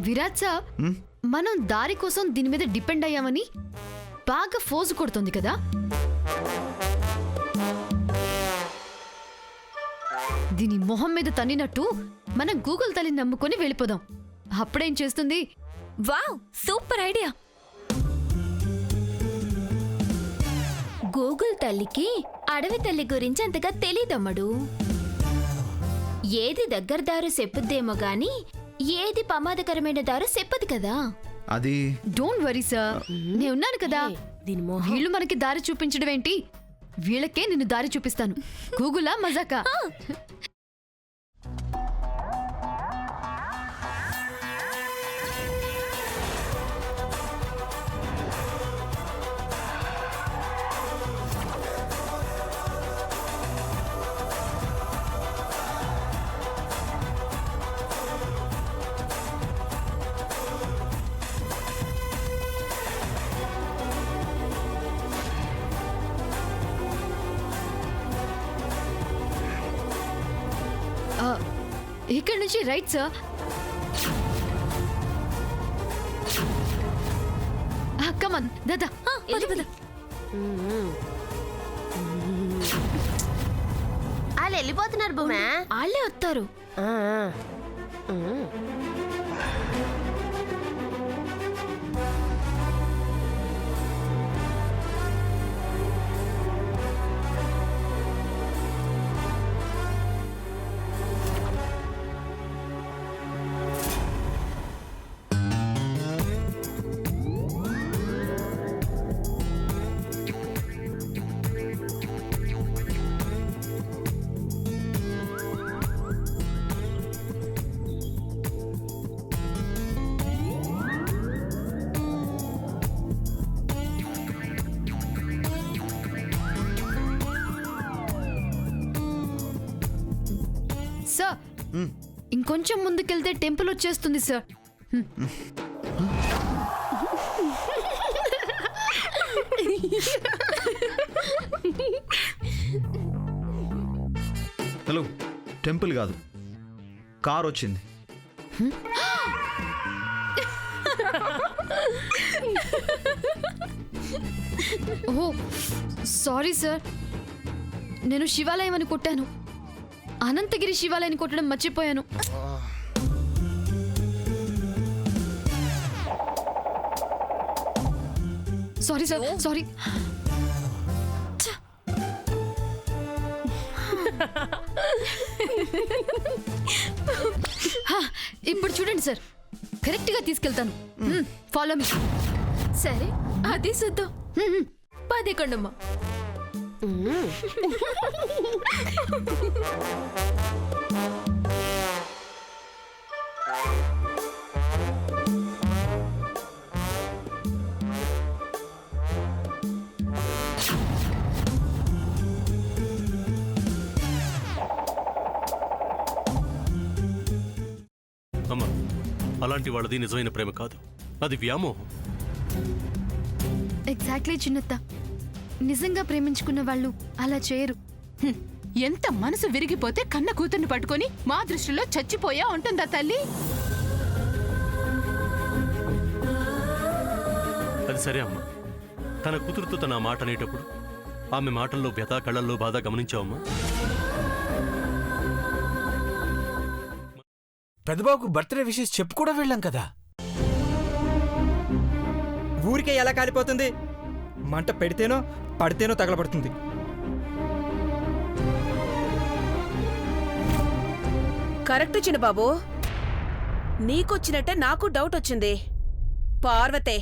Virat sir, మనం దారి కోసం దీని మీద డిపెండ్ అయ్యామని బాగా ఫోజు కొడుతుంది కదా. దీని మొహం మీద తన్నినట్టు మనం గూగుల్ తల్లిని నమ్ముకొని వెళ్ళిపోదాం. అప్పుడేం చేస్తుంది? Wow, super idea. గూగుల్ తల్లికి అడవి తల్లి గురించి అంతగా తెలీదమ్మడు. ఏది దగ్గర దారు చెప్పుద్దేమో గాని ఏది ప్రమాదకరమైన దారు చెప్పదు కదా. అది డోంట్ వరీ సార్, నేనున్నాను కదా. వీళ్ళు మనకి దారి చూపించడం ఏంటి, వీళ్ళకే నిన్ను దారి చూపిస్తాను. గూగులా మజాకా? ఇక్కడ నుంచి రైట్ సార్. కమన్ దాదా. వాళ్ళు వెళ్ళిపోతున్నారు భూమా. వాళ్ళే వస్తారు. సార్, ఇంకొంచెం ముందుకెళ్తే టెంపుల్ వచ్చేస్తుంది సార్. హలో, టెంపుల్ కాదు, కార్ వచ్చింది. ఓహో సారీ సార్, నేను శివాలయం అని కొట్టాను. అనంతగిరి శివాలయాన్ని కొట్టడం మర్చిపోయాను. Sorry sir, sorry. ఇప్పుడు చూడండి సార్, కరెక్ట్ గా తీసుకెళ్తాను. Follow me. సరే, అది చూద్దాం. పదేకొండమ్మా. అమ్మా, అలాంటి వాళ్ళది నిజమైన ప్రేమ కాదు, అది వ్యామోహం. ఎగ్జాక్ట్లీ చిన్నత్త, నిజంగా ప్రేమించుకున్న వాళ్ళు అలా చేయరు. ఎంత మనసు విరిగిపోతే కన్న కూతుర్ని పట్టుకొని మా దృష్టిలో చచ్చిపోయా ఉంటుందా తల్లి? అది సరే అమ్మా, తన కూతురుతో తన మాట అనేటప్పుడు ఆమె మాటల్లో వ్యథ, కళ్ళల్లో బాధ గమనించావమ్మా? పెద్దబాబుకు బర్త్డే విషెస్ చెప్పు కూడా వెళ్ళాం కదా. ఊరికే ఎలా కాలిపోతుంది? మంట పెడితేనో పడితేనో తగలబడుతుంది. కరెక్ట్ చిన్నబాబు, నీకొచ్చినట్టే నాకు డౌట్ వచ్చింది. పార్వతే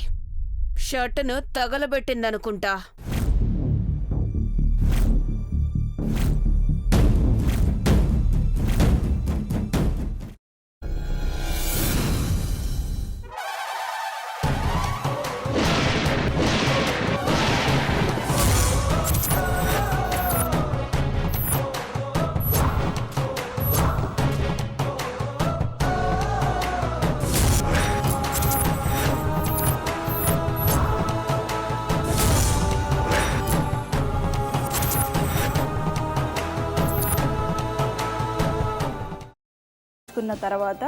షర్టును తగలబెట్టిందనుకుంటా. కున్న తర్వాత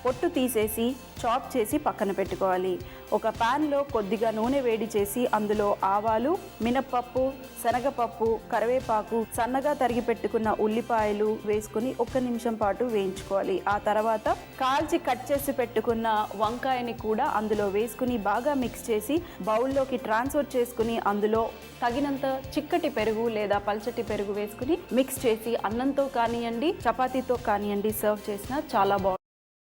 పొట్టు తీసేసి చాప్ చేసి పక్కన పెట్టుకోవాలి. ఒక ప్యాన్లో కొద్దిగా నూనె వేడి చేసి అందులో ఆవాలు, మినప్పప్పు, శనగపప్పు, కరివేపాకు, సన్నగా తరిగి పెట్టుకున్న ఉల్లిపాయలు వేసుకుని 1 నిమిషం పాటు వేయించుకోవాలి. ఆ తర్వాత కాల్చి కట్ చేసి పెట్టుకున్న వంకాయని కూడా అందులో వేసుకుని బాగా మిక్స్ చేసి బౌల్లోకి ట్రాన్స్ఫర్ చేసుకుని అందులో తగినంత చిక్కటి పెరుగు లేదా పల్చటి పెరుగు వేసుకుని మిక్స్ చేసి అన్నంతో కానివ్వండి, చపాతీతో కానివ్వండి సర్వ్ చేసినా చాలా బాగుంటుంది.